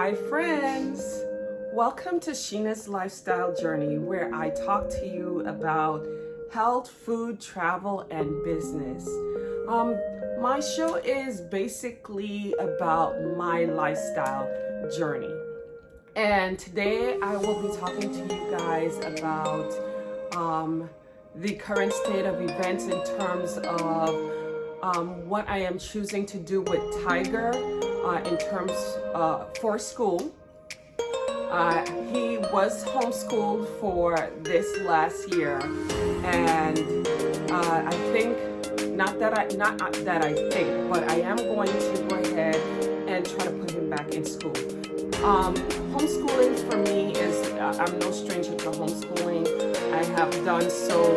Hi friends! Welcome to Sheena's Lifestyle Journey, where I talk to you about health, food, travel, and business. My show is basically about my lifestyle journey. And today I will be talking to you guys about the current state of events in terms of what I am choosing to do with Tiger in terms for school. He was homeschooled for this last year, and I think not that I think, but I am going to go ahead and try to put him back in school. Homeschooling for me is I'm no stranger to homeschooling. I have done so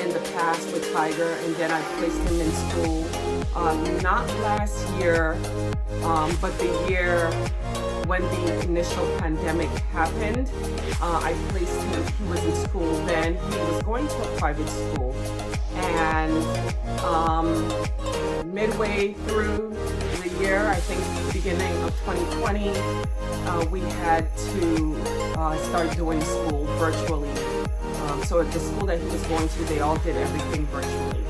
in the past with Tiger, and then I placed him in school not last year, but the year when the initial pandemic happened. I placed him, he was in school then. He was going to a private school, and midway through the year, I think beginning of 2020, we had to start doing school virtually. So at the school that he was going to, they all did everything virtually.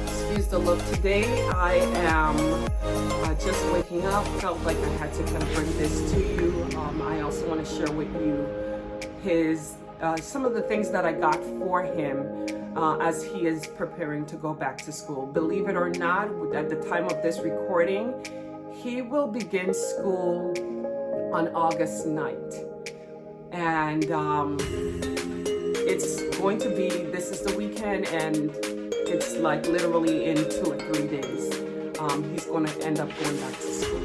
Excuse the look. Today I am just waking up. Felt like I had to kind of bring this to you. I also want to share with you his some of the things that I got for him as he is preparing to go back to school. Believe it or not, at the time of this recording, he will begin school on August 9th. And it's going to be, this is the weekend, and it's like literally in 2 or 3 days, he's going to end up going back to school.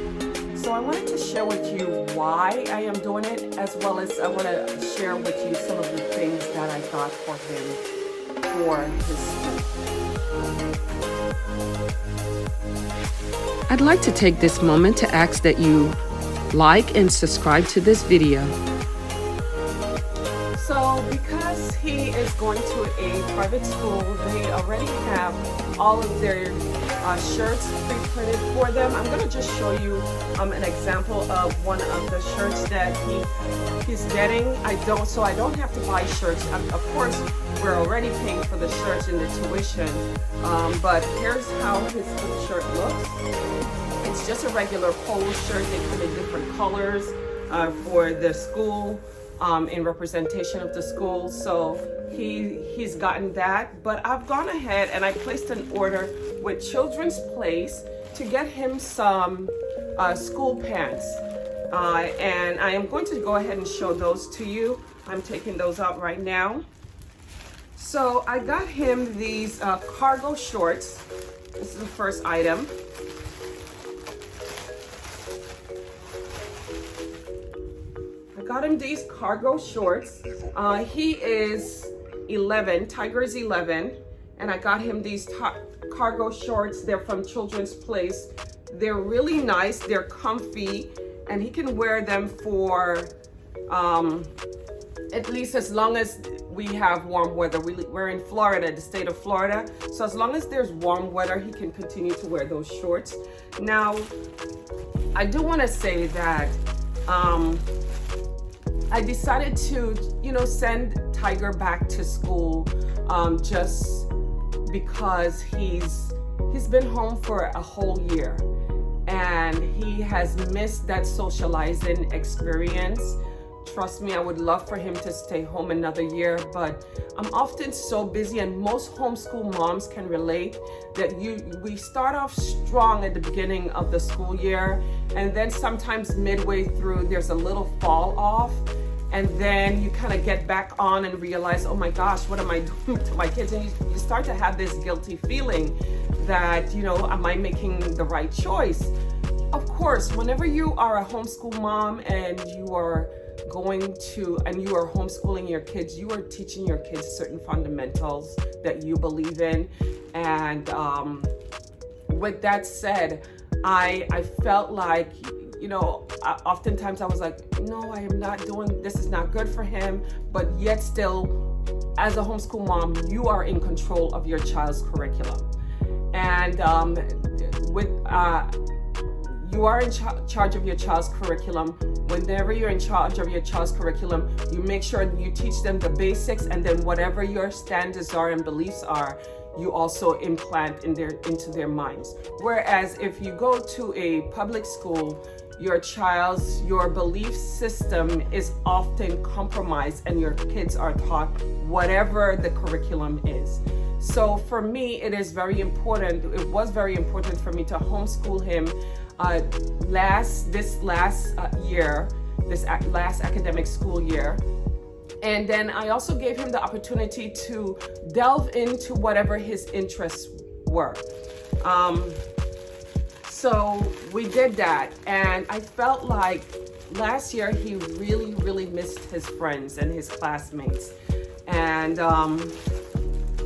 So I wanted to share with you why I am doing it, as well as I want to share with you some of the things that I got for him for his school. I'd like to take this moment to ask that you like and subscribe to this video. So because he is going to a private school, they already have all of their shirts pre-printed for them. I'm going to just show you an example of one of the shirts that he's getting. So I don't have to buy shirts. Of course, we're already paying for the shirts and the tuition, but here's how his shirt looks. It's just a regular polo shirt. They come in different colors for the school. In representation of the school, so he's gotten that. But I've gone ahead and I placed an order with Children's Place to get him some school pants, and I am going to go ahead and show those to you. I'm taking those out right now. So I got him these cargo shorts. This is the first item. Got him these cargo shorts. He is 11, Tiger is 11, and I got him these cargo shorts. They're from Children's Place. They're really nice, they're comfy, and he can wear them for at least as long as we have warm weather. We're in Florida, the state of Florida, so as long as there's warm weather, he can continue to wear those shorts. Now, I do want to say that I decided to, send Tiger back to school just because he's been home for a whole year, and he has missed that socializing experience. Trust me, I would love for him to stay home another year, but I'm often so busy, and most homeschool moms can relate that we start off strong at the beginning of the school year, and then sometimes midway through there's a little fall off, and then you kind of get back on and realize, oh my gosh, what am I doing to my kids? And you start to have this guilty feeling that, am I making the right choice? Of course, whenever you are a homeschool mom and you are homeschooling your kids, you are teaching your kids certain fundamentals that you believe in. And with that said, I felt like, oftentimes I was like, no, I am not doing, this is not good for him. But yet still, as a homeschool mom, you are in control of your child's curriculum. And you are in charge of your child's curriculum. Whenever you're in charge of your child's curriculum, you make sure you teach them the basics, and then whatever your standards are and beliefs are, you also implant into their minds. Whereas if you go to a public school, your belief system is often compromised, and your kids are taught whatever the curriculum is. So for me, it was very important for me to homeschool him this last academic school year. And then I also gave him the opportunity to delve into whatever his interests were. So we did that, and I felt like last year he really, really missed his friends and his classmates. And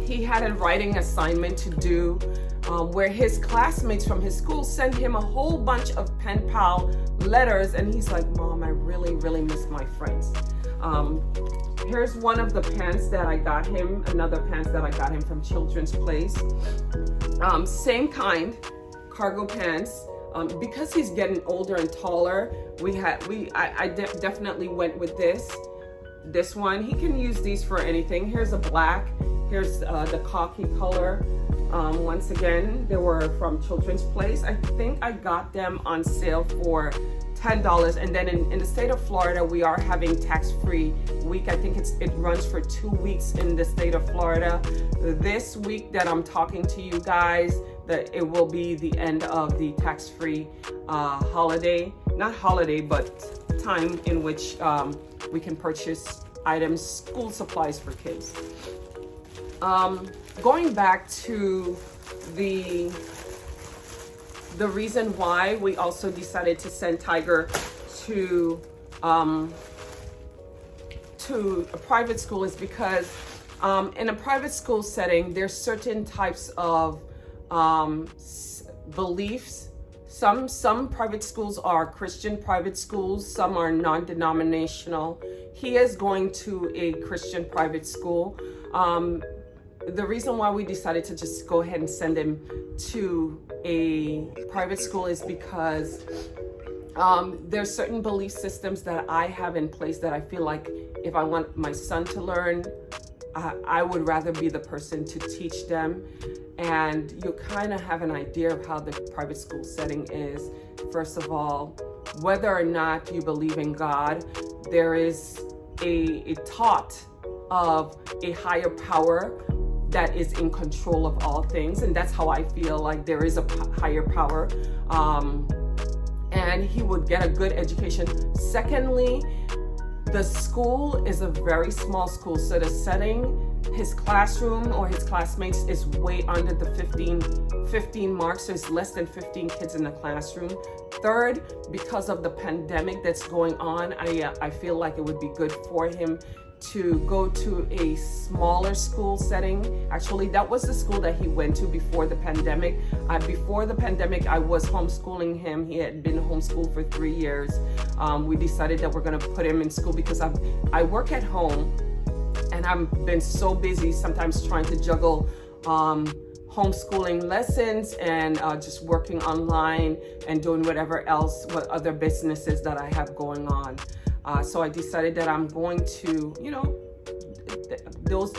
he had a writing assignment to do where his classmates from his school sent him a whole bunch of pen pal letters, and he's like, Mom, I really, really miss my friends. Here's one of the pants that I got him, another pants that I got him from Children's Place. Same kind, cargo pants. Because he's getting older and taller, I definitely went with this one. He can use these for anything. Here's a black, here's the khaki color. Once again, they were from Children's Place. I think I got them on sale for $10. And then in the state of Florida, we are having tax-free week. I think it runs for 2 weeks in the state of Florida. This week that I'm talking to you guys, that it will be the end of the tax-free holiday, not holiday, but time in which we can purchase items, school supplies for kids. Going back to the reason why we also decided to send Tiger to a private school is because in a private school setting, there's certain types of beliefs. Some private schools are Christian private schools, some are non-denominational. He is going to a Christian private school. The reason why we decided to just go ahead and send him to a private school is because there's certain belief systems that I have in place that I feel like if I want my son to learn, I would rather be the person to teach them. And you kind of have an idea of how the private school setting is. First of all, whether or not you believe in God, there is a thought of a higher power that is in control of all things. And that's how I feel like there is a higher power. And he would get a good education. Secondly, the school is a very small school. So the setting, his classroom or his classmates is way under the 15 marks. So it's less than 15 kids in the classroom. Third, because of the pandemic that's going on, I feel like it would be good for him to go to a smaller school setting. Actually, that was the school that he went to before the pandemic. Before the pandemic, I was homeschooling him. He had been homeschooled for 3 years. We decided that we're gonna put him in school because I work at home and I've been so busy sometimes trying to juggle homeschooling lessons and just working online and doing what other businesses that I have going on. So I decided that I'm going to,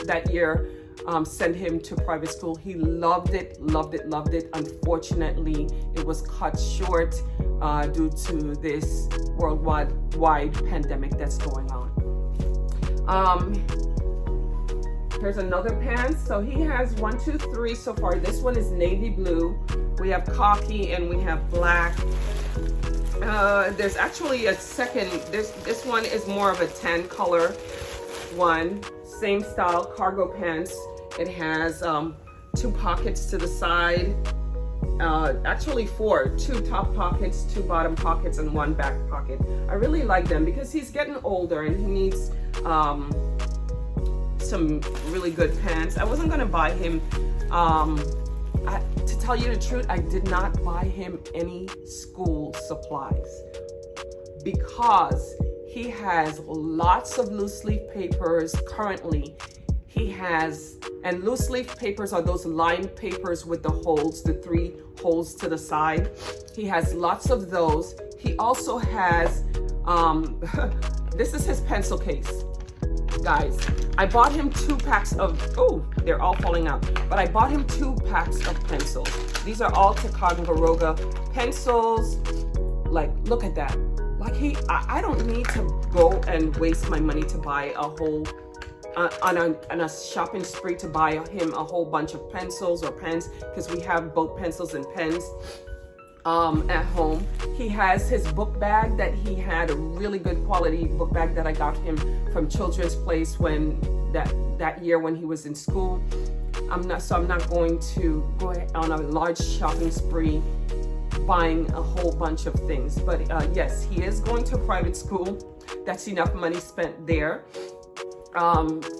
that year, send him to private school. He loved it. Unfortunately, it was cut short due to this worldwide pandemic that's going on. Here's another pants. So he has 1, 2, 3 so far. This one is navy blue. We have khaki and we have black. There's actually a second, this one is more of a tan color one, same style, cargo pants. It has 2 pockets to the side, actually 4, 2 top pockets, 2 bottom pockets, and 1 back pocket. I really like them because he's getting older and he needs some really good pants. I wasn't gonna buy him, to tell you the truth, I did not buy him any school supplies because he has lots of loose leaf papers currently. He has, and loose leaf papers are those lined papers with the holes, the 3 holes to the side. He has lots of those. He also has, this is his pencil case. Guys, I bought him 2 packs of, oh, they're all falling out, but I bought him 2 packs of pencils. These are all Ticonderoga pencils. Like, look at that. Like, I don't need to go and waste my money to buy a whole, on a shopping spree to buy him a whole bunch of pencils or pens, because we have both pencils and pens at home. He has his book bag that he had, a really good quality book bag that I got him from Children's Place when that year when he was in school. I'm not going to go on a large shopping spree buying a whole bunch of things. But yes, he is going to a private school. That's enough money spent there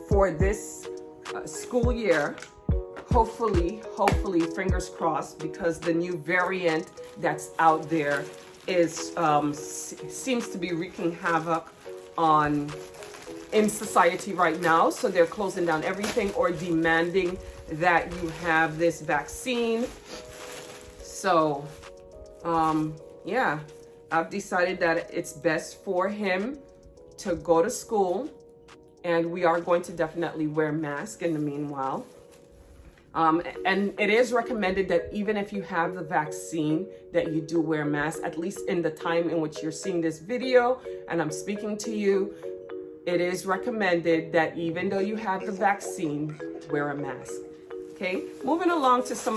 for this school year. Hopefully, fingers crossed, because the new variant that's out there is seems to be wreaking havoc in society right now. So they're closing down everything or demanding that you have this vaccine. So yeah, I've decided that it's best for him to go to school, and we are going to definitely wear masks in the meanwhile. And it is recommended that even if you have the vaccine, that you do wear masks, at least in the time in which you're seeing this video and I'm speaking to you. It is recommended that even though you have the vaccine, wear a mask. Okay, moving along to some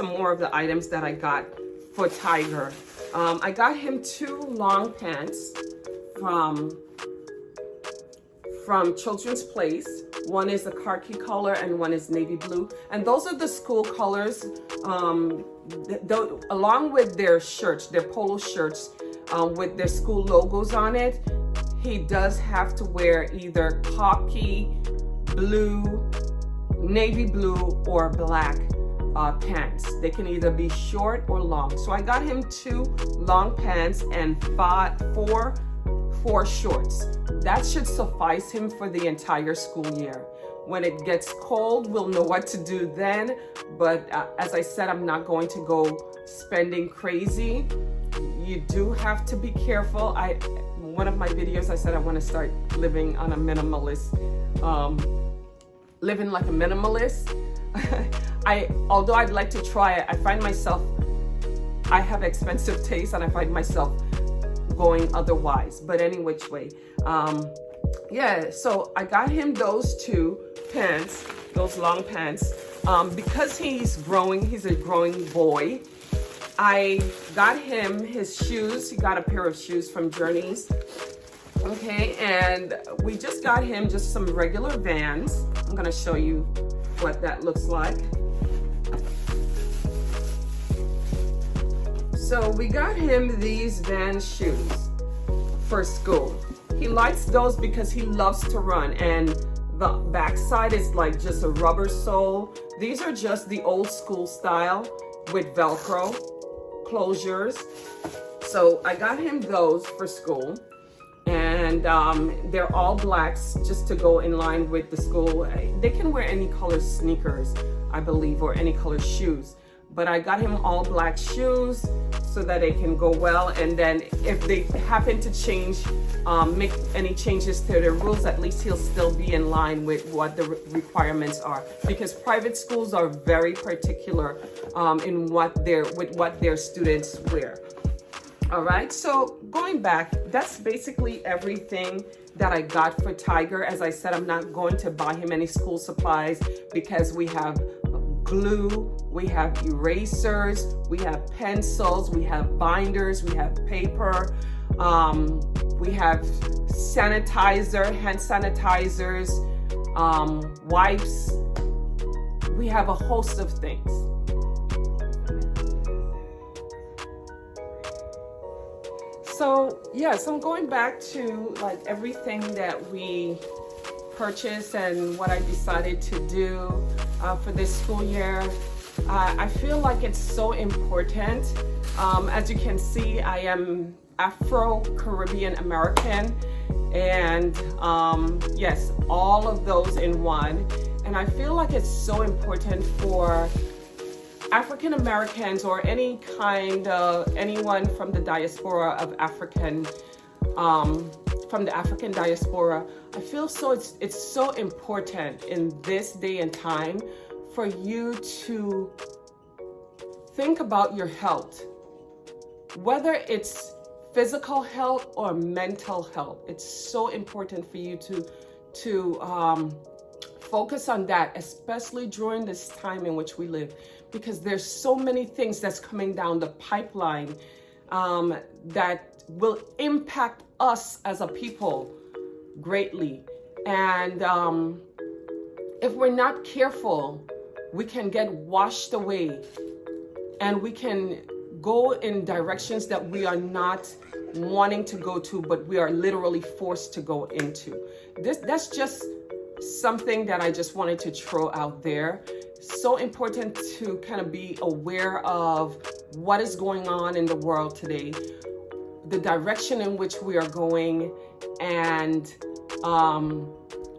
more of the items that I got for Tiger. I got him 2 long pants from Children's Place. One is a khaki color and one is navy blue. And those are the school colors, along with their shirts, their polo shirts with their school logos on it. He does have to wear either khaki, blue, navy blue, or black pants. They can either be short or long. So I got him 2 long pants and 4 shorts. That should suffice him for the entire school year. When it gets cold, we'll know what to do then. But as I said, I'm not going to go spending crazy. You do have to be careful. One of my videos, I said I want to start living on a minimalist, living like a minimalist. Although I'd like to try it, I find myself, I have expensive taste and I find myself going otherwise. But any which way, yeah, so I got him those 2 pants, those long pants, because he's a growing boy. I got him his shoes. He got a pair of shoes from Journeys. Okay, and we just got him just some regular Vans. I'm gonna show you what that looks like. So we got him these Vans shoes for school. He likes those because he loves to run, and the backside is like just a rubber sole. These are just the old school style with Velcro closures. So I got him those for school, and they're all blacks just to go in line with the school. They can wear any color sneakers, I believe, or any color shoes. But I got him all black shoes so that it can go well. And then if they happen to make any changes to their rules, at least he'll still be in line with what the requirements are. Because private schools are very particular in what their students wear. All right, so going back, that's basically everything that I got for Tiger. As I said, I'm not going to buy him any school supplies because we have glue, we have erasers, we have pencils, we have binders, we have paper, we have sanitizer, hand sanitizers, wipes. We have a host of things. So yes, I'm going back to like everything that we purchased and what I decided to do for this school year. I feel like it's so important. As you can see, I am Afro-Caribbean American, and yes, all of those in one. And I feel like it's so important for African Americans or anyone from the diaspora of from the African diaspora. I feel it's so important in this day and time for you to think about your health, whether it's physical health or mental health. It's so important for you to focus on that, especially during this time in which we live, because there's so many things that's coming down the pipeline that will impact us as a people greatly. And if we're not careful, we can get washed away and we can go in directions that we are not wanting to go to, but we are literally forced to go into. That's just something that I just wanted to throw out there. So important to kind of be aware of what is going on in the world today, the direction in which we are going, and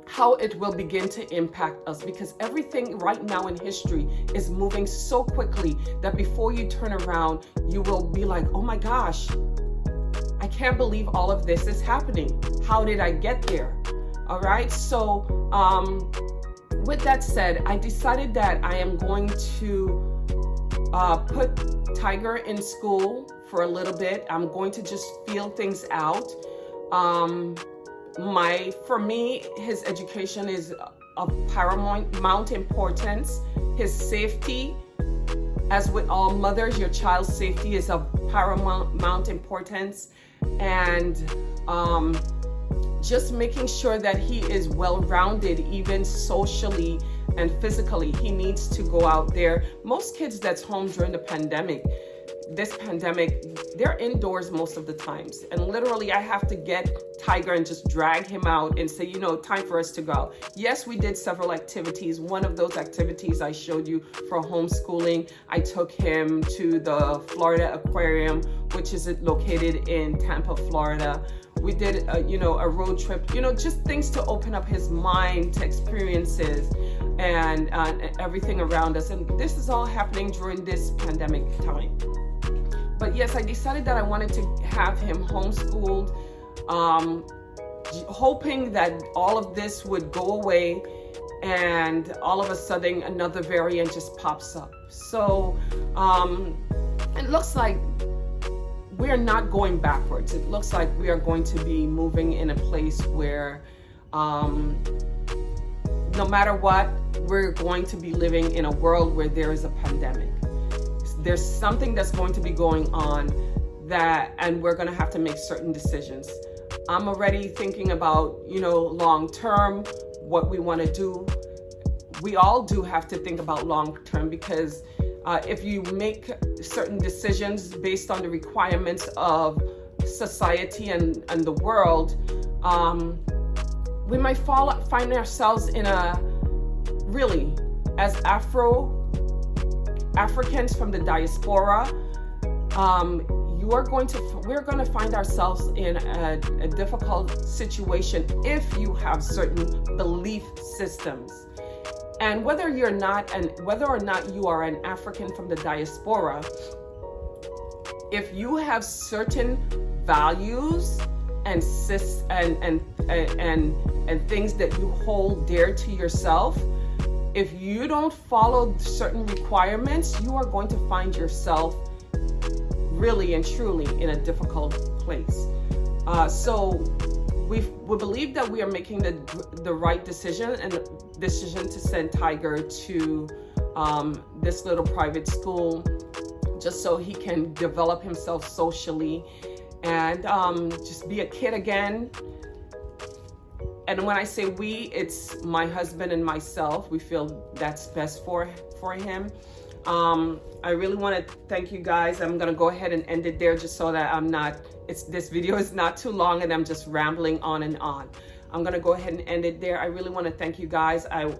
how it will begin to impact us, because everything right now in history is moving so quickly that before you turn around, you will be like, oh my gosh, I can't believe all of this is happening. How did I get there? All right. So with that said, I decided that I am going to put Tiger in school for a little bit. I'm going to just feel things out. For me, his education is of paramount importance. His safety, as with all mothers, your child's safety is of paramount importance. And just making sure that he is well-rounded, even socially and physically. He needs to go out there. Most kids that's home during this pandemic, they're indoors most of the times. And literally I have to get Tiger and just drag him out and say, time for us to go out. Yes, we did several activities. One of those activities I showed you for homeschooling, I took him to the Florida Aquarium, which is located in Tampa, Florida. We did a road trip, just things to open up his mind to experiences and everything around us. And this is all happening during this pandemic time. But yes, I decided that I wanted to have him homeschooled, hoping that all of this would go away, and all of a sudden another variant just pops up. So it looks like we're not going backwards. It looks like we are going to be moving in a place where no matter what, we're going to be living in a world where there is a pandemic. There's something that's going to be going on and we're going to have to make certain decisions. I'm already thinking about, long term, what we want to do. We all do have to think about long term, because if you make certain decisions based on the requirements of society and the world, we might find ourselves in as Africans from the diaspora, we're going to find ourselves in a difficult situation if you have certain belief systems. And whether or not you are an African from the diaspora, if you have certain values and things that you hold dear to yourself, if you don't follow certain requirements, you are going to find yourself really and truly in a difficult place. So we believe that we are making the right decision to send Tiger to this little private school, just so he can develop himself socially and just be a kid again. And when I say we, it's my husband and myself. We feel that's best for him. I really want to thank you guys. I'm going to go ahead and end it there, just so that this video is not too long and I'm just rambling on and on. I'm going to go ahead and end it there. I really want to thank you guys. I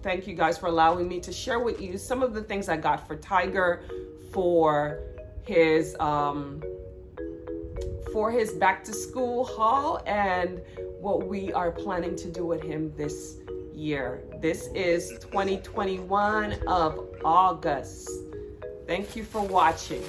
thank you guys for allowing me to share with you some of the things I got for Tiger, for his for his back to school haul and what we are planning to do with him this year. This is 2021 of August. Thank you for watching.